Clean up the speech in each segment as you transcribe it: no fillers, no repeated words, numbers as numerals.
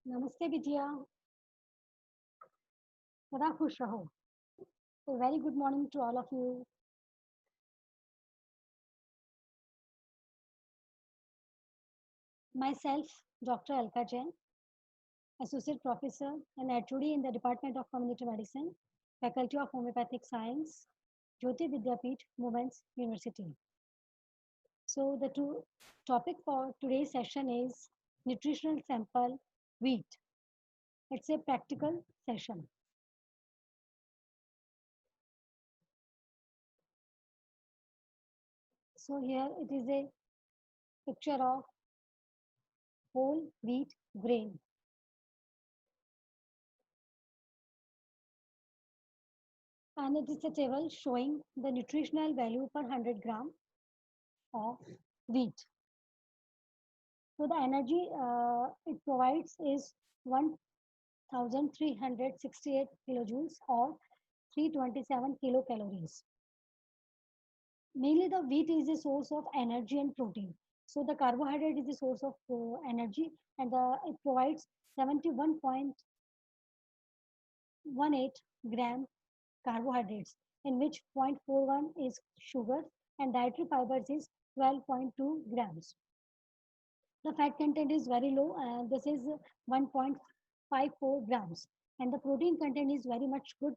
नमस्ते बिटिया, सदा खुश रहो। A very good morning to all of you. Myself, Dr. Alka Jain, Associate Professor and HOD in the Department of Community Medicine, Faculty of Homeopathic Science, Jyoti Vidyapeeth, Women's University. So topic for today's session is nutritional sample wheat. It's a practical session. So here it is a picture of whole wheat grain. And it is a table showing the nutritional value per 100 gram of wheat. So the energy it provides is 1368 kilojoules or 327 kilocalories. Mainly the wheat is a source of energy and protein. So the carbohydrate is a source of energy, and it provides 71.18 gram carbohydrates, in which 0.41 is sugar and dietary fibers is 12.2 grams. The fat content is very low, and this is 1.54 grams. And the protein content is very much good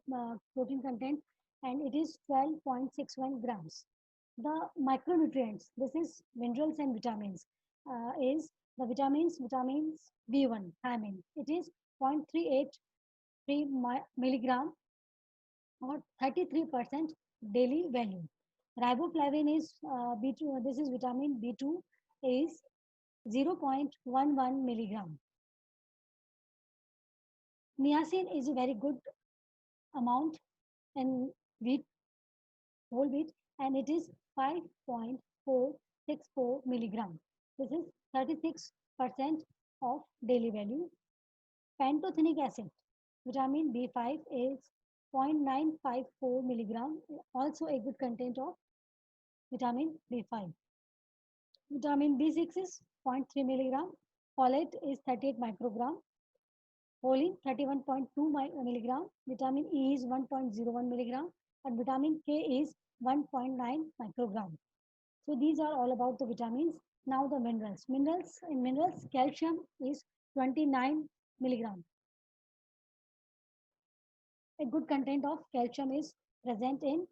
protein content, and it is 12.61 grams. The micronutrients, this is minerals and vitamins, is the vitamins B1, thiamine. It is 0.383 milligram or 33% daily value. Riboflavin is B2, this is vitamin B2, is 0.11 milligram. Niacin is a very good amount in wheat, whole wheat, and it is 5.464 milligram. This is 36% of daily value. Pantothenic acid, vitamin B5 is 0.954 milligram, also a good content of vitamin B5. Vitamin B6 is zero point 0.3 milligram. Folate is 38 microgram. Choline 31.2 milligram. Vitamin E is 1.01 milligram. And vitamin K is 1.9 microgram. So these are all about the vitamins. Now the minerals. In minerals, calcium is 29 milligram. A good content of calcium is present in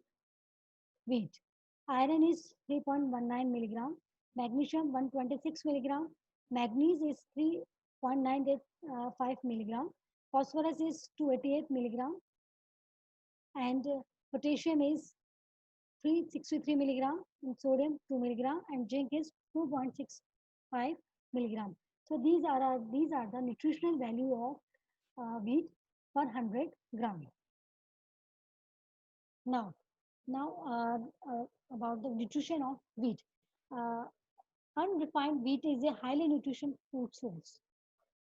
wheat. Iron is 3.19 milligram, magnesium 126 milligram, manganese is 3.985 milligram, phosphorus is 288 milligram, and potassium is 363 milligram, and sodium 2 milligram, and zinc is 2.65 milligram. So these are the nutritional value of wheat per 100 gram. Now, about the nutrition of wheat. Uh, Unrefined wheat is a highly nutritious food source.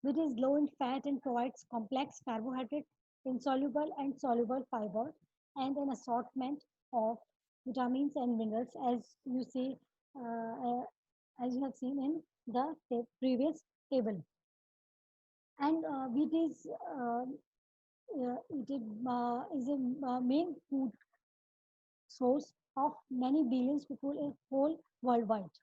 Wheat is low in fat and provides complex carbohydrate, insoluble and soluble fiber, and an assortment of vitamins and minerals, as you see, as you have seen in the previous table. And wheat is a main food source of many billions people in whole worldwide.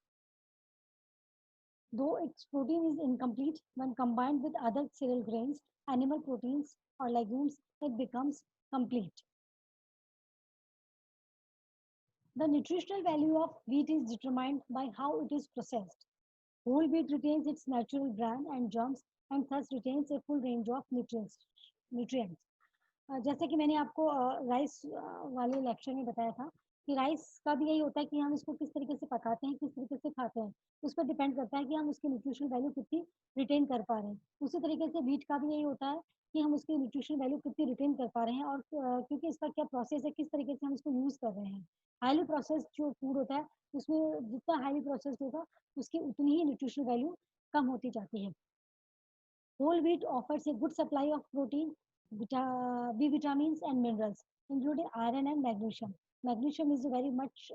Though its protein is incomplete, when combined with other cereal grains, animal proteins, or legumes, it becomes complete. The nutritional value of wheat is determined by how it is processed. Whole wheat retains its natural bran and germs and thus retains a full range of nutrients. जैसे कि मैंने आपको rice वाले lecture में बताया था कि rice का भी यही होता है कि हम इसको किस तरीके से पकाते हैं, किस तरीके से खाते हैं, उस पर डिपेंड करता है कि हम उसकी न्यूट्रिशनल वैल्यू कितनी रिटेन कर पा रहे हैं। उसी तरीके से वीट का भी यही होता है कि हम उसकी न्यूट्रिशनल वैल्यू कितनी रिटेन कर पा रहे हैं, और क्योंकि इसका क्या प्रोसेस है, किस तरीके से हम इसको यूज़ कर रहे हैं। हाईली प्रोसेस जो फूड होता है उसमें जितना हाईली प्रोसेस्ड होगा उसकी उतनी ही न्यूट्रिशनल वैल्यू कम होती जाती है। Whole wheat offers a good supply of protein, B vitamins, and minerals, including iron and magnesium. Magnesium is very much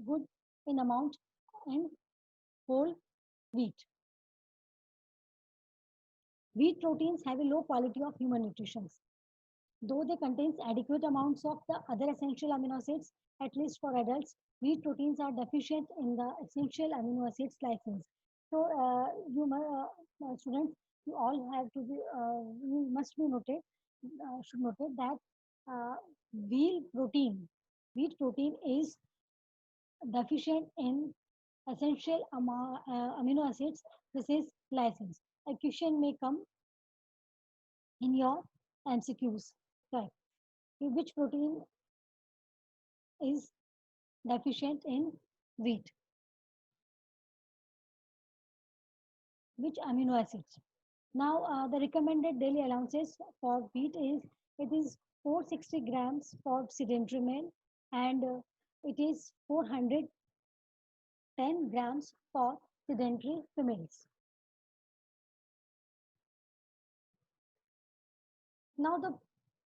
good in amount in whole wheat. Wheat proteins have a low quality of human nutrition. Though they contain adequate amounts of the other essential amino acids, at least for adults, wheat proteins are deficient in the essential amino acids lysine. So, students, you all have to be, you must be noted, should note that uh, wheat protein, wheat protein is deficient in essential amino acids. This is lysine. A question may come in your MCQs. Correct. Which protein is deficient in wheat? Which amino acids? Now, the recommended daily allowances for wheat is it is 460 grams for sedentary men and it is 410 grams for sedentary females. Now, the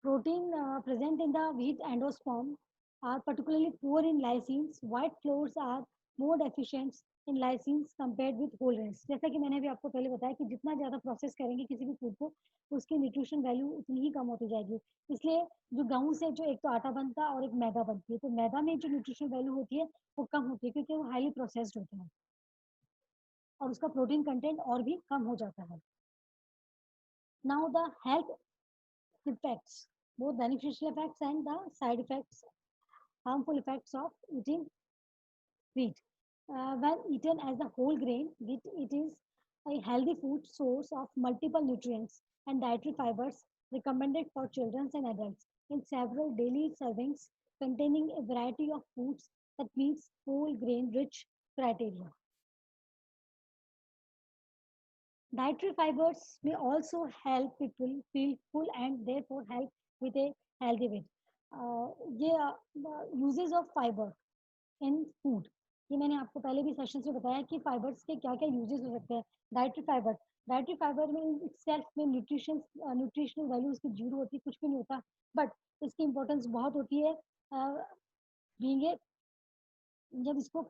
protein present in the wheat endosperm are particularly poor in lysines. White flours are more deficient in lysines compared with whole grains. जैसा कि मैंने अभी आपको पहले बताया कि जितना ज़्यादा प्रोसेस करेंगे किसी भी फूड को उसकी न्यूट्रिशन वैल्यू उतनी ही कम होती जाएगी. इसलिए जो गेहूं से जो एक तो आटा बनता है और एक मैदा बनती है, तो मैदा में जो न्यूट्रिशन वैल्यू होती है वो कम होती है क्योंकि वो हाईली प्रोसेस्ड होता है और उसका प्रोटीन कंटेंट और भी कम हो जाता है. Now the health effects, both beneficial effects and the side effects, harmful effects of eating wheat. When eaten as a whole grain, it is a healthy food source of multiple nutrients and dietary fibers recommended for children and adults in several daily servings containing a variety of foods that meets whole grain rich criteria. Dietary fibers may also help people feel full and therefore help with a healthy weight. ये uses of fiber in food. ये मैंने आपको पहले भी sessions में बताया कि fibres के क्या क्या यूजेस हो सकते हैं. डाइटरी फाइबर में सेल्फ में न्यूट्रिशनल वैल्यू इसकी जीरो होती है, कुछ भी नहीं होता, बट इसकी इंपॉर्टेंस बहुत होती है. बीइंग ए जब इसको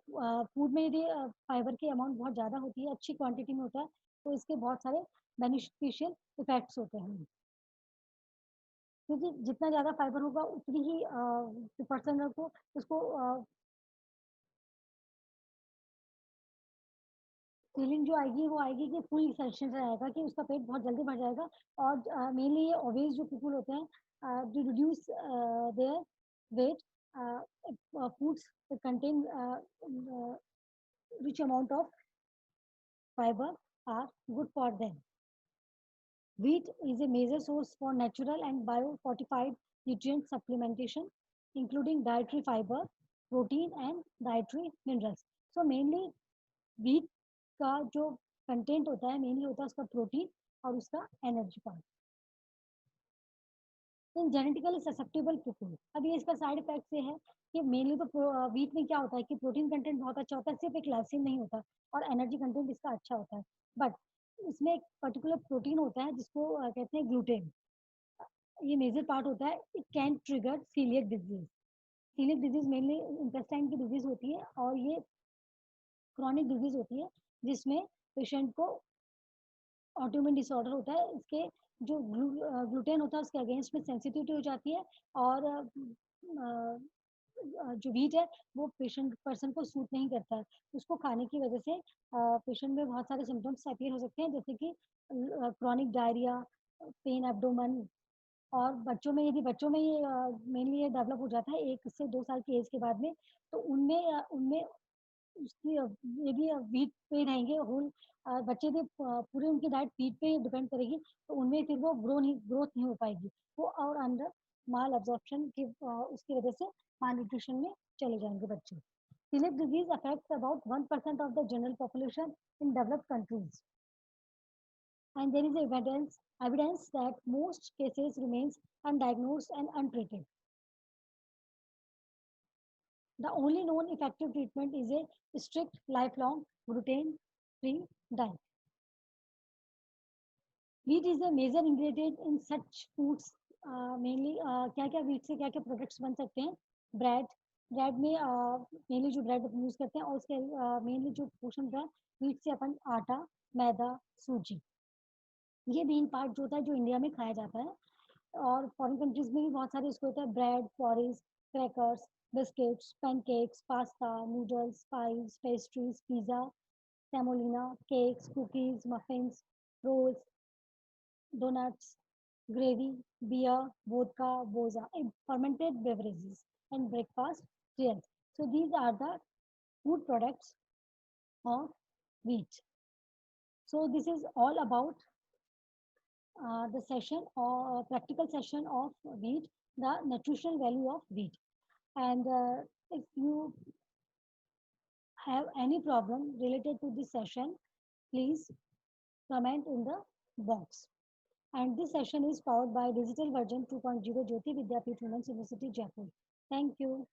फूड में यदि फाइबर की अमाउंट बहुत ज़्यादा होती है, अच्छी क्वांटिटी में होता है, तो इसके बहुत सारे बेनिफिशियल इफेक्ट्स होते हैं. क्योंकि जितना ज़्यादा फाइबर होगा उतनी ही पर्सन को उसको फीलिंग जो आएगी वो आएगी कि फुल सेशन रहेगा कि उसका पेट बहुत जल्दी भर जाएगा. और मेनली ये ओबेस जो पीपल होते हैं to reduce their weight, foods contain rich amount of fiber are good for them. Wheat is a major source for natural and biofortified nutrient supplementation, including dietary fiber, protein, and dietary minerals. So mainly wheat का जो content होता है mainly होता है उसका protein और उसका energy part. इन genetically susceptible people, अब ये इसका साइड इफेक्ट ये है कि मेनली तो वीट में क्या होता है कि प्रोटीन कंटेंट बहुत अच्छा होता है, सिर्फ एक लाइसिन नहीं होता और एनर्जी कंटेंट इसका अच्छा होता है. बट इसमें एक पर्टिकुलर प्रोटीन होता है जिसको कहते हैं ग्लूटेन. ये मेजर पार्ट होता है. It can trigger celiac disease. Celiac disease mainly intestine की डिजीज होती है और ये क्रॉनिक डिजीज होती है जिसमें पेशेंट को ऑटोइम्यून डिसऑर्डर होता है. इसके जो ग्लूटेन होता है उसके अगेंस्ट में सेंसिटिविटी हो जाती है और जो वीट है वो पेशेंट पर्सन को सूट नहीं करता है. उसको खाने की वजह से पेशेंट में बहुत सारे सिम्टम्स अपीयर हो सकते हैं जैसे कि क्रॉनिक डायरिया, पेन एब्डोमन. और बच्चों में यदि बच्चों में ये मेनली ये डेवलप हो जाता है 1 से 2 साल की एज के बाद में, तो उनमें उनमें उसकी यदि वीट पे रहेंगे होल बच्चे भी पूरे उनकी डाइट वीट पे डिपेंड करेगी, तो उनमें फिर वो ग्रोथ नहीं हो पाएगी. वो और अंडर माल एब्जॉर्प्शन की उसकी वजह से माल न्यूट्रिशन में चले जाएंगे बच्चे. Celiac disease affects about 1% of the general population in developed countries, and there is evidence that most cases remains undiagnosed and untreated. The only known effective treatment is a strict lifelong gluten-free diet. Wheat is a major ingredient in such foods. Mainly क्या क्या wheat से क्या क्या products बन सकते हैं. Bread में mainly जो ब्रेड यूज करते हैं और उसके मेनली जो पोर्शन होता है wheat से अपन आटा, मैदा, सूजी. ये मेन पार्ट जो होता है जो इंडिया में खाया जाता है, और फॉरेन कंट्रीज में भी बहुत सारे इसको होता है, bread, porridge, crackers, biscuits, pancakes, pasta, noodles, pies, pastries, pizza, semolina, cakes, cookies, muffins, rolls, donuts, gravy, beer, vodka, boza, and fermented beverages, and breakfast cereals. So these are the food products of wheat. So this is all about the session or practical session of wheat, the nutritional value of wheat. And if you have any problem related to this session, please comment in the box. And this session is powered by Digital Version 2.0 Jyoti Vidyapeeth Women's University, Jaipur. Thank you.